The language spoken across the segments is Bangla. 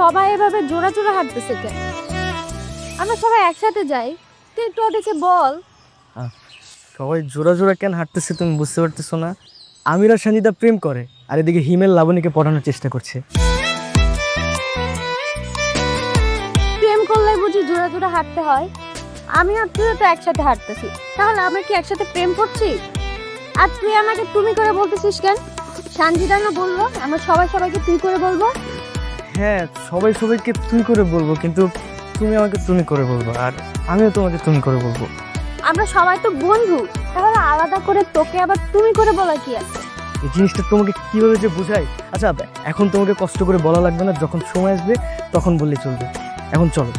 সবাই এভাবে জোড়া জোড়া হাঁটতেছে কেন? আমরা সবাই একসাথে যাই, তুই একটু ওদেরকে বল। সবাই জোড়া জোড়া কেন হাঁটতেছে তুমি বুঝতে পারতেছো না? আমির আর সঞ্জিতা প্রেম করে, আর এদিকে হিমেল লাবণীকে পটানোর চেষ্টা করছে। প্রেম করলে বুঝি জোড়া জোড়া হাঁটতে হয়? আমি আর তুইও তো একসাথে হাঁটতেছি, তাহলে আমরা কি একসাথে প্রেম করছি? আর তুই আমাকে তুমি করে বলতেছিস কেন? সঞ্জিতা না বললো আমরা সবাই সবাইকে তুই করে বলবো? হ্যাঁ, সবাই সবাইকে তুই করে বলবো, কিন্তু তুমি আমাকে তুমি করে বলবো, আর আমিও তোমাকে তুমি করে বলবো। আমরা সবাই তো বন্ধু, তাহলে আলাদা করে তোকে আবার তুমি করে বলা কি আছে? এই জিনিসটা তোমাকে কিভাবে যে বুঝাই। আচ্ছা, এখন তোমাকে কষ্ট করে বলা লাগবে না, যখন সময় আসবে তখন বললে চলবে। এখন চলো।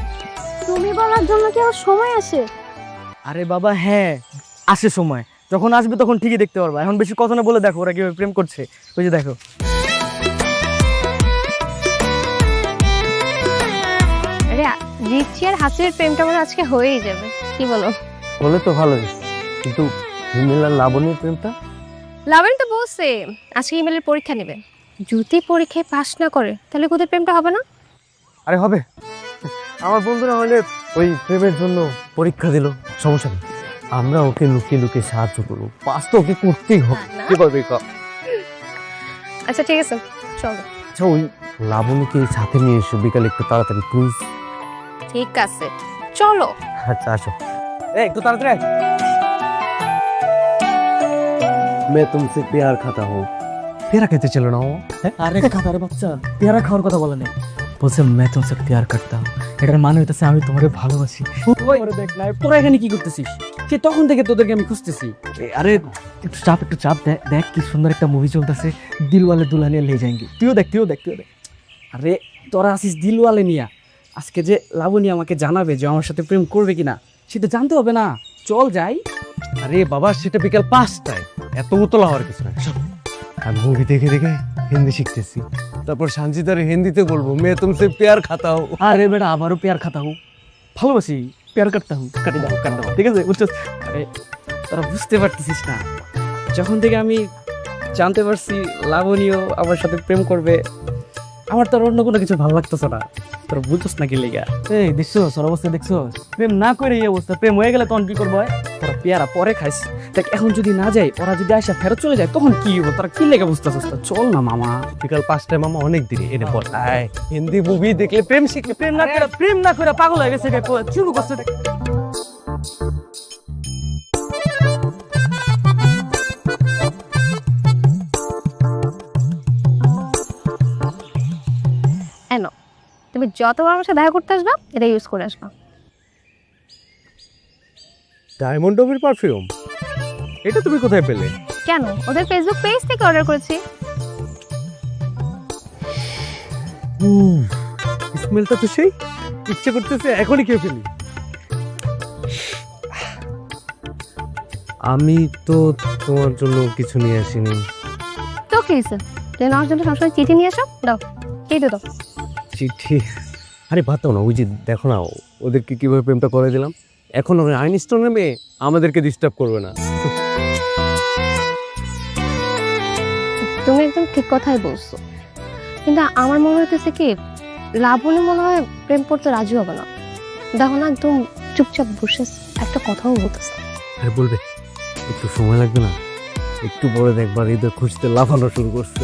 তুমি বলার জন্য কি আর সময় আসে? আরে বাবা হ্যাঁ, আসে সময়, যখন আসবে তখন ঠিকই দেখতে পারবা। এখন বেশি কথা না বলে দেখো ওরা কিভাবে প্রেম করছে, ওই যে দেখো। আরে রিচি আর হাসির প্রেমটা মানে আজকে হয়েই যাবে, কি বলো? বলে তো ভালোই, কিন্তু হিমেল আর লাবণীর প্রেমটা? লাবণী তো বলছে আজকে ইমেলের পরীক্ষা নেবে, যদি পরীক্ষায় পাস না করে তাহলে ওদের প্রেমটা হবে না। আরে হবে, আমার বন্ধুরা হলে ওই প্রেমের জন্য পরীক্ষা দিল, সমস্যা নেই, আমরা ওকে লুকিয়ে লুকিয়ে সাহায্য করবো। পাস তো ওকে করতেই হবে, কি করবে? আচ্ছা ঠিক আছে, চলো। আচ্ছা, ওই লাবণীকে সাথে নিয়ে এসো বিকালে একটু তাড়াতাড়ি প্লিজ। ঠিক আছে চলো। আচ্ছা আসো, একটু তাড়াতাড়ি। मैं तुमसे प्यार खाता हूँ। পেয়ারা খেতে ছিল না ও? আরে খাতার বাচ্চা, পেয়ারা খাওয়ার কথা বলে না, বলছে मैं तुमसे प्यार करता हूँ। এটার মানে হইতাছে আমি তোমারে ভালোবাসি। ওরে দেখ না, তোরা এখানে কি করতেছিস? সে তখন থেকে তোদেরকে আমি খুঁজতেছি। আরে একটু চাপ, দেখ কি সুন্দর একটা মুভি চলতেছে, দিলওয়ালে দুলহানিয়া লে যাएंगे। তুইও দেখ। আরে তোরা আসিস দিলওয়ালে নিয়া, আজকে যে লাবণী আমাকে জানাবে যে আমার সাথে প্রেম করবে কিনা সেটা জানতে হবে না, চল যাই। আরে বাবা, সেটা বিকাল 5টায়, এত উতলা হওয়ার কিছু না। আর মুভি দেখে দেখে হিন্দি শিখতেছি, তারপর সঞ্জিতার হিন্দিতে বলবো मैं तुमसे प्यार खाता हूँ। আরে বেটা, আবারও প্যার খাতা হুঁ, ভালোবাসি, প্যার কাটতা হুঁ, কাটি দাও, ঠিক আছে বুঝছো? আরে তোরা বুঝতে পারতেছিস না, যখন থেকে আমি জানতে পারছি লাবণীও আমার সাথে প্রেম করবে, আমার তো আর অন্য কোনো কিছু ভালো লাগতেছে না। তোরা বুঝছস নাকি লেগা? এই দেখছো ওর অবস্থা, দেখছো? প্রেম না করে এই অবস্থা, প্রেম হয়ে গেলে তখন কি করবো? তোরা পেয়ারা পরে খাইস, দেখ এখন যদি না যাই, ওরা যদি আসা ফেরত চলে যায় তখন কি হবো? তোরা কি লেগে বুঝতেছিস? চল না মামা, বিকাল 5টায় মামা অনেক দেরি, এনে বল হিন্দি মুভি দেখলে প্রেম শিখলে, প্রেম না করে পাগল হয়ে গেছে শুরু করছে। এনো, তুমি যতবার আমার সাথে দেখা করতে আসবা এটা ইউজ করে আসবা। ডায়মন্ড অফের পারফিউম, এটা তুমি কোথায় পেলে? কেন? ওদের ফেসবুক পেজ থেকে অর্ডার করেছি। স্মেলটা তো সেই, ইচ্ছে করতেছে এখনই খেয়ে ফেলি। আমি তো তোমার জন্য কিছু নিয়ে আসিনি। তো কি হয়েছে? তুমি আমার জন্য সবসময় চিঠি নিয়ে আসো, দাও চিঠি দাও। চিঠি? আরে বাতাও না, ওই যে দেখো না ওদেরকে কিভাবে প্রেমটা করে দিলাম, এখন ওই আইনস্টোন মেয়ে আমাদেরকে ডিস্টার্ব করবে না। তুমি একদম ঠিক কথাই বলছো, কিন্তু আমার মনে হইতেছে কি লাবণী মনে হয় প্রেম করতে রাজি হবে না। দেখো না, একদম চুপচাপ বসে একটা কথাও বলতেছে। আরে বলবে, একটু সময় লাগবে না? একটু পরে দেখবার ঈদের খুশিতে লাফানো শুরু করছে।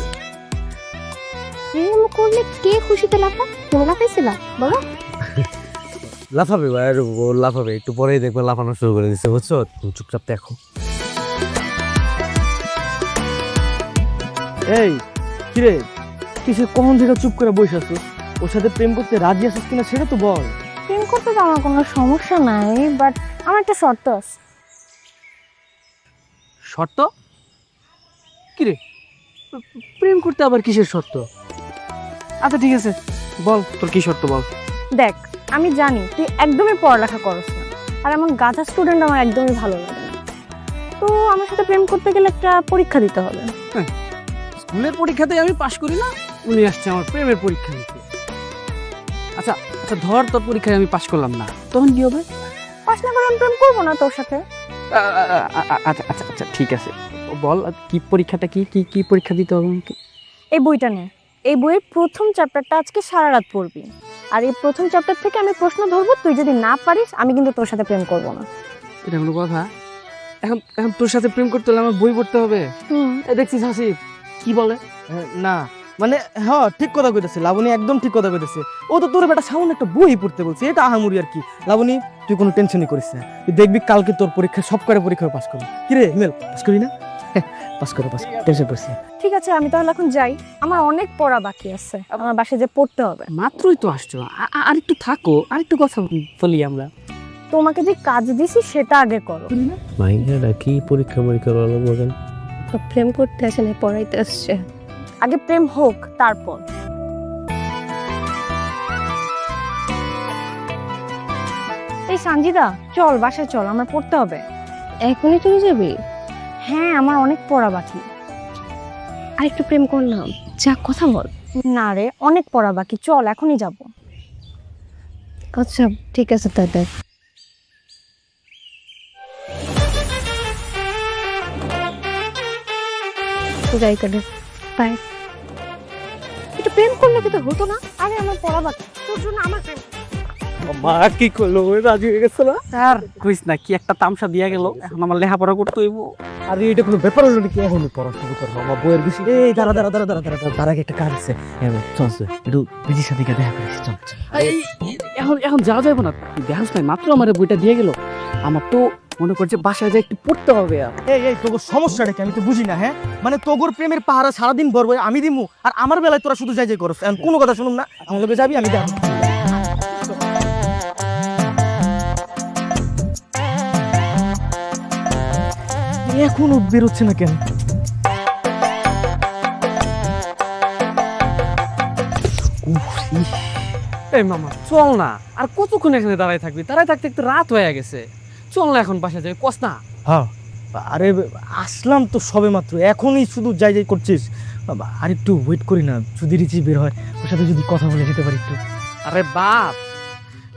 প্রেম করলে কে খুশিতে লাফায়? তুমি লাফাইছিলা বলো? লাফাবে ভাই, ও লাফাবে, একটু পরেই দেখবে লাফানো শুরু করে দিচ্ছে, বুঝছো? তুমি চুপচাপ দেখো। এই কিরে, কিসে কখন থেকে চুপ করে বসে আছো? ওর সাথে প্রেম করতে রাজি আছিস কিনা সেটা তো বল। প্রেম করতে তো আমার কোনো সমস্যা নাই, বাট আমার একটা শর্ত আছে। শর্ত? কিরে, প্রেম করতে আবার কিসের শর্ত? আচ্ছা ঠিক আছে, বল তোর কি শর্ত বল। দেখ, আমি জানি তুই একদমই পড়ালেখা করস না, আর এমন গাধা স্টুডেন্ট আমার একদমই ভালো লাগে না। তো আমার সাথে প্রেম করতে গেলে একটা পরীক্ষা দিতে হবে। স্কুলের পরীক্ষাতে আমি পাশ করি না, উনি আসছে আমার প্রেমের পরীক্ষা দিতে। আচ্ছা আচ্ছা, ধর তোর পরীক্ষায় আমি পাশ করলাম না, তখন কি হবে? পাশ না করে আমি প্রেম করবো না তোর সাথে। আচ্ছা আচ্ছা আচ্ছা ঠিক আছে, বল কি পরীক্ষাটা, কি কি কি পরীক্ষা দিতে হবে আমাকে? এই বইটা নে, এই বইয়ের প্রথম চ্যাপ্টারটা আজকে সারা রাত পড়বি। আর এই প্রথম চ্যাপ্টার থেকে আমি প্রশ্ন ধরবো, তুই যদি না পারিস আমি কিন্তু তোর সাথে প্রেম করব না। এটা কোনো কথা? এখন এখন তোর সাথে প্রেম করতে হলে আমার বই পড়তে হবে? দেখছিস হাসি কি বলে? না মানে হ্যাঁ ঠিক কথা কইতেছে লাবণী, একদম ঠিক কথা কইতেছে। ও তো তোর বেটা সামনে একটা বই পড়তে বলছে, এটা আহামুরি আর কি। লাবণী তুই কোনো টেনশনই করিস না, তুই দেখবি কালকে তোর পরীক্ষা সব করে পরীক্ষায় পাস করবি। কি রে হিমেল, পাস করি না? পাস করে পাস, টেনশন করিস না। ঠিক আছে, আমি তাহলে এখন যাই, আমার অনেক পড়া বাকি আছে, আমার বাসায় যে পড়তে হবে। মাত্রই তো আসছো, আর একটু থাকো, আর একটু কথা বলি আমরা। তোমাকে যে কাজ দিছি সেটা আগে করো। মাইয়ারা কি পরীক্ষা ভালো বলেন? প্রেম করতে আসে না, পড়াইতে আসছে। আগে প্রেম হোক তারপর। এই সঞ্জিদা চল বাসায় চল, আমার পড়তে হবে। এখনই চলে যাবি? হ্যাঁ, আমার অনেক পড়া বাকি। আর একটু প্রেম করলাম, যা কথা বল। না রে, অনেক পড়া বাকি, চল এখনই যাব। আচ্ছা ঠিক আছে, তাই দেখ। যাই কাটে, বাই। একটু প্রেম করলে কি তো হতো না? আরে আমার পড়া বাকি, তোর জন্য আমার প্রেম। মা কি করলো, রাজি হয়ে গেছে না? স্যার কইস না কি একটা তামসা দিয়া গেল, এখন আমার লেখাপড়া করতে হইব। আরে এটা কোনো ব্যাপার হলো নাকি? এখন পড়া শুরু করবো, আমার বইয়ের বেশি। এই দাঁড়া দাঁড়া দাঁড়া দাঁড়া দাঁড়া, তার আগে একটা কাজ আছে। চল চল, একটু বিজির সাথে গিয়ে দেখা করিস, চল চল। এখন এখন যাওয়া যাবে না, দেখাস নাই মাত্র আমার বইটা দিয়ে গেল। আমার তো মনে করছে বাসায় যে একটু পড়তে হবে। আর এই তোর সমস্যাটা কি আমি তো বুঝি না। হ্যাঁ মানে তোর প্রেমের পাহারা সারাদিন ভরবো আমি দিমু, আর আমার বেলায় তোরা শুধু যাই যাই করস। এখন কোনো কথা শুনুম না, আমার লোকে যাবি, আমি যাবো। এখনো বেরোচ্ছে না কেন? এই মামা চল না, আর কতক্ষণ এখানে দাঁড়ায় থাকবি? দাঁড়ায় থাকতে একটু রাত হয়ে গেছে, চল না এখন বাসায় যাই, কস না। হ্যাঁ আরে আসলাম তো সবে মাত্র, এখনই শুধু যাই যাই করছিস। আর একটু ওয়েট করি না, যদি রিচি বের হয় ওর সাথে যদি কথা বলে যেতে পারি একটু। আরে বাপ,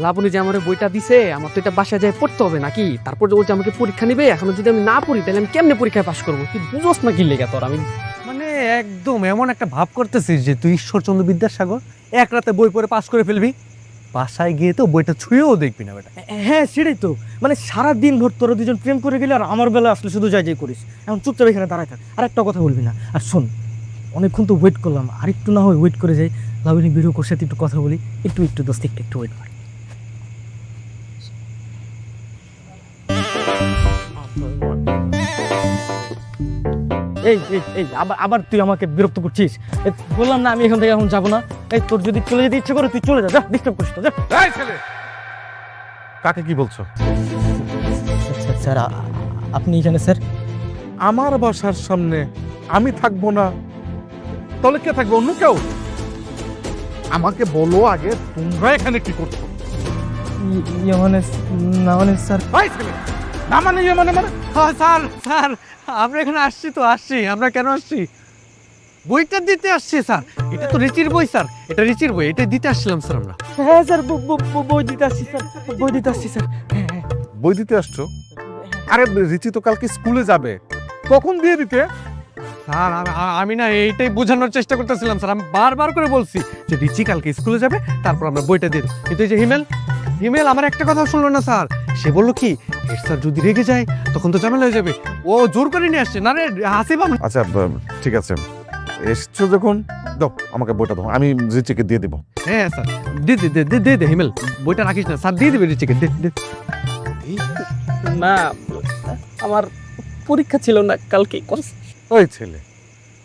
লাবণী যে আমার বইটা দিছে, আমার তো এটা বাসায় যায় পড়তে হবে নাকি? তারপর যে বলছে আমাকে পরীক্ষা নিবে, এখন যদি আমি না পড়ি তাহলে আমি কেমনে পরীক্ষায় পাশ করবো? তুই বুঝোস না কি লেগে তোর? আমি মানে একদম এমন একটা ভাব করতেছিস যে তুই ঈশ্বরচন্দ্র বিদ্যাসাগর, এক রাতে বই পড়ে পাস করে ফেলবি, বাসায় গিয়ে তো বইটা ছুঁয়েও দেখবি না বেটা। হ্যাঁ সেটাই তো, মানে সারাদিন ভর তোরা দুজন প্রেম করে গেলে, আর আমার বেলা আসলে শুধু যাই যাই করিস। এখন চুপচাপ এখানে দাঁড়ায় থাক, আর একটা কথা বলবি না। আর শোন, অনেকক্ষণ তো ওয়েট করলাম, আর একটু না হয় ওয়েট করে যাই। লাবণী বেরো, কোর সাথে একটু কথা বলি, একটু একটু দোস্ত, একটু একটু ওয়েট কর। এই এই এই আবার আবার তুই আমাকে বিরক্ত করছিস। বললাম না আমি এখান থেকে এখন যাবো না। এই তোর যদি চলে যেতে ইচ্ছে করে তুই চলে যা, ডিস্টার্ব করিস না, যা। এই ছেলে, কাকে কি বলছো? স্যার আপনি এখানে? স্যার আমার বাসার সামনে আমি থাকবো না, তাহলে কে থাকবে? অন্য কেউ? আমাকে বলো আগে, তোমরা এখানে কি করছো? মানে না মানে স্যার। এই ছেলে, না মানে ইয়ে মানে মানে হ্যাঁ স্যার, স্যার আমরা এখানে আসছি তো আসছি, আমরা কেন আসছি? বইটা দিতে আসছি স্যার, এটা তো রিচির বই স্যার, এটা রিচির বই, এটা দিতে আসছিলাম স্যার আমরা। হ্যাঁ স্যার, বই দিতে আসছি স্যার, বই দিতে আসছি স্যার। হ্যাঁ হ্যাঁ বই দিতে আসছো? আরে রিচি তো কালকে স্কুলে যাবে, তখন দিয়ে দিতে। স্যার আমি না এইটাই বোঝানোর চেষ্টা করতেছিলাম স্যার, আমি বারবার করে বলছি যে রিচি কালকে স্কুলে যাবে, তারপর আমরা বইটা দিয়ে দেব। কিন্তু এই যে হিমেল, হিমেল আমার একটা কথা শুনলো না স্যার। সে বললো কি, হেড স্যার যদি রেগে যায় তখন তো ঝামেলা হয়ে যাবে, ও জোর করে নিয়ে আসছে। না রে হাসিব, আচ্ছা ঠিক আছে, এসছো যখন দাও আমাকে বইটা, দাও, আমি রিচিকে দিয়ে দেবো। হ্যাঁ স্যার, দে দে দে দে দে হিমেল, বইটা রাখিস না স্যার, দিয়ে দেবে রিচিকে, দে দে। না, আমার পরীক্ষা ছিল না কালকে। ওই ছেলে,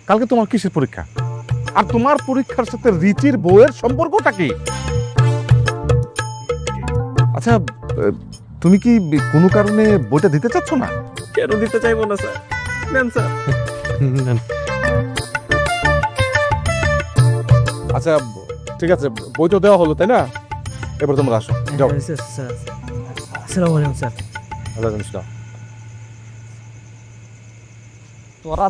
কালকে তোমার কিসের পরীক্ষা? আর তোমার পরীক্ষার সাথে রিচির বইয়ের সম্পর্কটা কি? আচ্ছা তুমি কি কোনো কারণে বইটা দিতে চাচ্ছ না? কেন দিতে চাইবো না স্যার? নেন স্যার। আচ্ছা ঠিক আছে, বই তো দেওয়া হলো তাই না? এবার তোমরা আসো, যাও। স্যার আসসালামু আলাইকুম স্যার। তোরা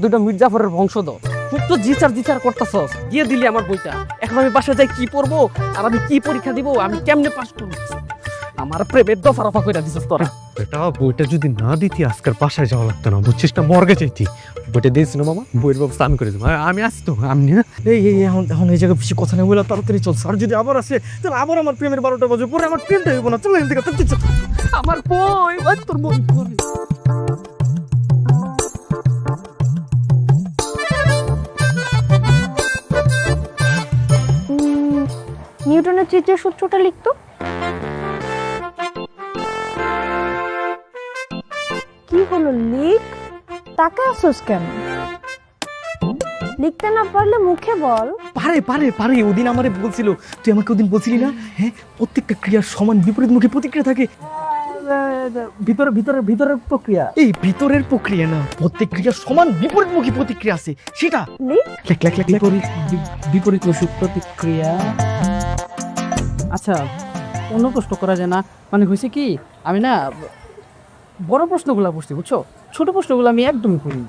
দুইটা মির্জাফরের বংশধর, খুব তো জিচার করতেছস। দিয়ে দিলি আমার বইটা, এখন আমি বাসায় যাই কি পড়বো, আর আমি কি পরীক্ষা দিব, আমি কেমনে পাস করবো? আমার প্রেমের দফা রফা কইরা দিছস তোরা। বেটা বইটা যদি না দিতি আজকের বাসায় যাওয়া লাগতো না, বুঝছিস না, মর্গে চাইতি। বইটা দিয়েছিল মামা, বইয়ের ব্যবস্থা আমি করে দেবো। আমি আসি তো, আমি না। এখন এখন এই জায়গায় বেশি কথা নেই বলে তাড়াতাড়ি চল। আর যদি আবার আসে তাহলে আবার আমার প্রেমের 12টা বাজে, পরে আমার প্রেমটা হইব না। চল এখান থেকে, চল। আমার বই, ওই তোর বই পড়ে। নিউটনের তৃতীয় সূত্রটা লিখতো। কি হলো, লিখ। তাকে আসোস কেন? লিখতে না পারলে মুখে বল। পারে পারে পারে ওদিন আমারে বলছিল, তুই আমাকে ওদিন বলছিলি না, হ্যাঁ, প্রত্যেকটা ক্রিয়ার সমান বিপরীতমুখী প্রতিক্রিয়া থাকে। ভিতরের প্রক্রিয়া, এই ভিতরের প্রক্রিয়া না, প্রত্যেক ক্রিয়ার সমান বিপরীতমুখী প্রতিক্রিয়া আছে, সেটা লিখ। লেখ লেখ লেখ লেখ। বিপরীতমুখী প্রতিক্রিয়া। আচ্ছা, অন্য প্রশ্ন করা যায় না? মানে হয়েছে কি, আমি না বড় প্রশ্নগুলো পড়ছি, বুঝছো, ছোট প্রশ্নগুলো আমি একদমই করি।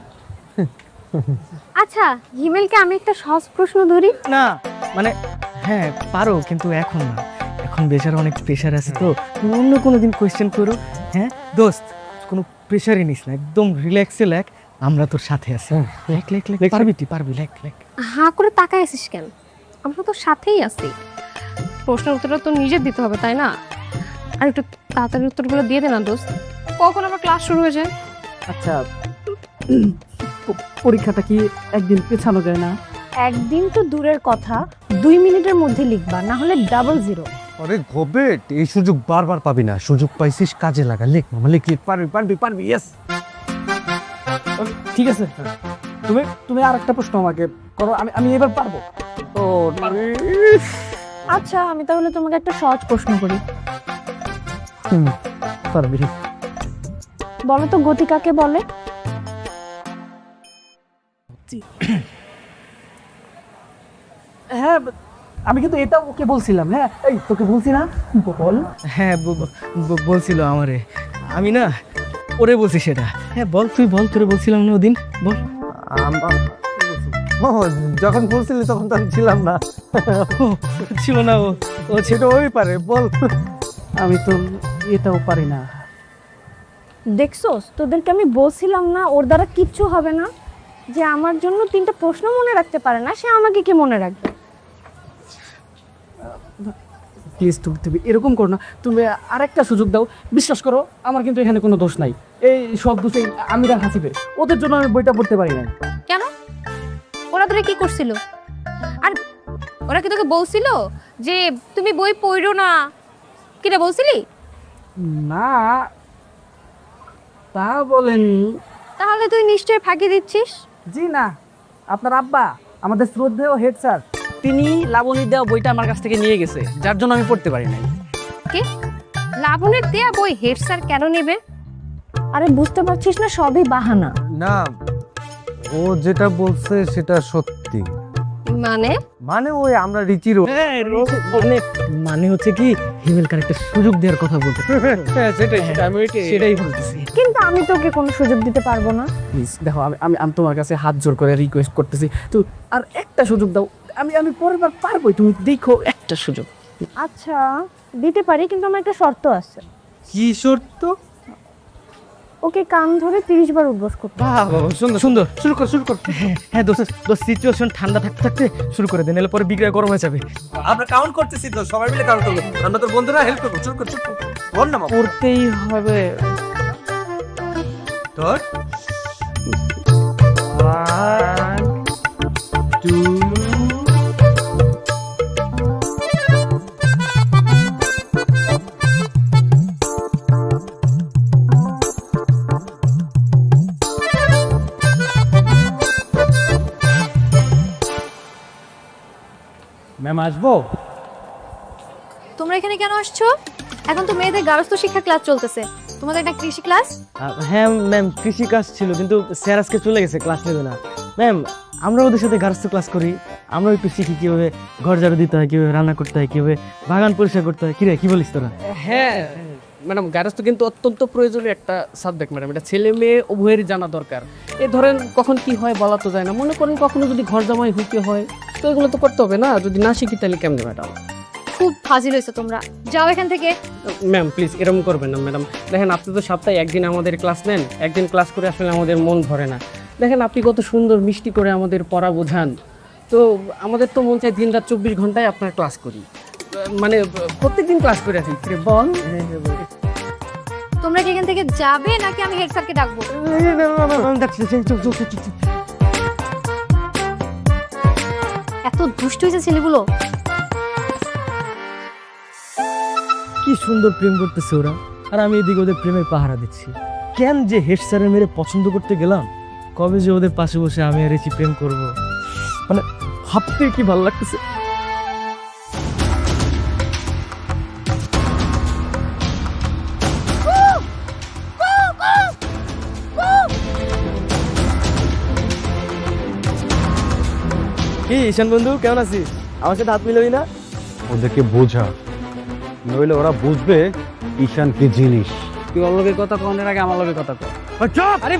আচ্ছা, হিমেলকে আমি একটা সহজ প্রশ্ন ধরি। না মানে হ্যাঁ পারো, কিন্তু এখন না, এখন বেচার অনেক প্রেশার আছে, তো তুমি অন্য কোনো দিন কোয়েশ্চেন করো। হ্যাঁ দোস্ত, কোনো প্রেশারই নিস না, একদম রিল্যাক্সে লেখ, আমরা তোর সাথে আছি। লেখ লেখ লেখ, পারবি তুই, পারবি, লেখ লেখ। হাঁ করে তাকায় আছিস কেন? আমরা তো সাথেই আছি। প্রশ্নের উত্তরটা তো নিজে দিতে হবে, তাই না? আর একটু তাড়াতাড়ি উত্তরগুলো দিয়ে দে না দোস্ত, কখন আবার ক্লাস শুরু হয়ে যায়। আচ্ছা, পরীক্ষাটা কি একদিন পেছানো যায় না? একদিন তো দূরের কথা, 2 মিনিটের মধ্যে লিখবা, না হলে ডাবল জিরো। আরে গোবেট, এই সুযোগ বারবার পাবি না, সুযোগ পাইছিস কাজে লাগা। লেখ মামা, লেখ, পারবি পারবি পারবি, ইয়েস। ঠিক আছে, তুমি তুমি আর একটা প্রশ্ন আমাকে করো, আমি এবার পারবো। তো আচ্ছা, আমি তাহলে তোমাকে একটা সহজ প্রশ্ন করি। পারবি। বলো তো, গতি কাকে বলে? হ্যাঁ, আমি কিন্তু এটা ওকে বলছিলাম। হ্যাঁ, এই তোকে বলছি না, বল। হ্যাঁ বলছিল আমারে, আমি না ওরে বলছি সেটা। হ্যাঁ বল, তুই বল, তোরে বলছিলাম না ওদিন, বল। যখন বলছিলি তখন তো আমি ছিলাম না। ও, ছিল না ও, ও সেটা ওই পারে, বল। আমি তো এটাও পারি না। দেখছোস, তোদেরকে আমি বলছিলাম না ওর দ্বারা কিচ্ছু হবে না। যে আমার জন্য 3টা প্রশ্ন মনে রাখতে পারে না, সে আমাকে কি মনে রাখবে? প্লিজ তুমি এরকম করো না, তুমি আরেকটা সুযোগ দাও। বিশ্বাস করো, আমার কিন্তু এখানে কোনো দোষ নাই। এই সব দোষে আমিরা হাসিবে, ওদের জন্য আমি বইটা পড়তে পারি না। কেন? ওরা তোরা কি করছিল? আর ওরা কি তোকে বলছিল যে তুমি বই পড়ো না? কিটা বলছিলি? না, তা বলেনি। তাহলে তুই নিশ্চয়ই ফাঁকি দিচ্ছিস। জি না, আপনার আব্বা, আমাদের শ্রদ্ধেয় হেড স্যার, তিনি লাবণীর দেওয়া বইটা আমার কাছ থেকে নিয়ে গেছে, যার জন্য আমি পড়তে পারি নাই। কে? লাবণের দেয়া বই হেড স্যার কেন নেবে? আরে বুঝতে পারছিস না, সবই বাহানা। না, ও যেটা বলছে সেটা সত্যি। মানে মানে ওই আমরা রিচিরও। মানে মানে হচ্ছে কি, হিমেলকার একটা সুযোগ দেওয়ার কথা বলতে। সেটাই বলতেছি। কিন্তু আমি তোকে কোনো সুযোগ দিতে পারবো না। প্লিজ দেখো, আমি তোমার কাছে হাত জোর করে রিকোয়েস্ট করতেছি, তো আর একটা সুযোগ দাও। আমি পরের বার পারবোই, তুমি দেখো একটা সুযোগ। আচ্ছা, দিতে পারি, কিন্তু আমার একটা শর্ত আছে। কি শর্ত? ওকে কান ধরে 30 বার উদ্বোস করতে হবে। সুন্দর সুন্দর, শুরু কর শুরু কর। হ্যাঁ দোস্ত, সিচুয়েশন ঠান্ডা থাকতে থাকতে শুরু করে দে, নাহলে পরে বিগড়ে গরম হয়ে যাবে। আমরা কাউন্ট করতেছি তো, সবাই মিলে কাউন্ট করবো। আমরা তোর বন্ধুরা হেল্প করবো। শুরু কর, শুরু কর। বল না মামা। করতেই হবে। তোর 1 2 ম্যাম, আসবো? তোমরা এখানে কেন আসছো? এখন তো মেয়েদের গার্হস্থ্য শিক্ষা ক্লাস চলতেছে, তোমাদের একটা কৃষি ক্লাস। হ্যাঁ ম্যাম, কৃষি কাজ ছিল, কিন্তু স্যার আজকে চলে গেছে, ক্লাস নেবে না। ম্যাম, আমরা ওদের সাথে গার্হস্থ্য ক্লাস করি, আমরা একটু শিখি কীভাবে ঘর ঝাড়ু দিতে হয়, কীভাবে রান্না করতে হয়, কীভাবে বাগান পরিষ্কার করতে হয়। কিরে, কি বলিস তোরা? হ্যাঁ ম্যাডাম, গার্হস্থ্য কিন্তু অত্যন্ত প্রয়োজনীয় একটা সাবজেক্ট ম্যাডাম। এটা ছেলে মেয়ে উভয়েরই জানা দরকার। এই ধরেন কখন কি হয় বলা তো যায় না, মনে করেন কখনো যদি ঘর জামাই হইতে হয়, তো এগুলো তো করতে হবে না। যদি না শিখি তাহলে কেমনে ম্যাডাম? খুব ফাজিল হয়েছে তোমরা, যাও এখান থেকে। ম্যাম প্লিজ এরকম করবেন না ম্যাডাম। দেখেন আপনি তো সপ্তাহে একদিন আমাদের ক্লাস নেন, একদিন ক্লাস করে আসলে আমাদের মন ভরে না। দেখেন আপনি কত সুন্দর মিষ্টি করে আমাদের পড়া বোঝান, তো আমাদের তো মন চাই দিন রাত 24 ঘন্টায় আপনার ক্লাস করি, মানে প্রত্যেকদিন ক্লাস করে আসি। বল তোমরা কি এখান থেকে যাবে নাকি আমি হেড স্যারকে ডাকবো? এত দুষ্ট হয়েছে ছেলেগুলো। কি সুন্দর প্রেম করতেছে ওরা, আর আমি এদিকে ওদের প্রেমে পাহারা দিচ্ছি। কেন যে হেড স্যারের মেরে পছন্দ করতে গেলাম, কবে যে ওদের পাশে বসে আমি আর এসি প্রেম করব, মানে ভাবতে কি ভালো লাগতেছে। কি ঈশান বন্ধু, কেমন আছিস? আমার সাথে হাত মিলাবি না? ওদেরকে বোঝা, নইলে ওরা বুঝবে ঈশান কি জিনিস। তুই ওর লগে কথা কনের আগে আমার লগে কথা কর। চুপ! আরে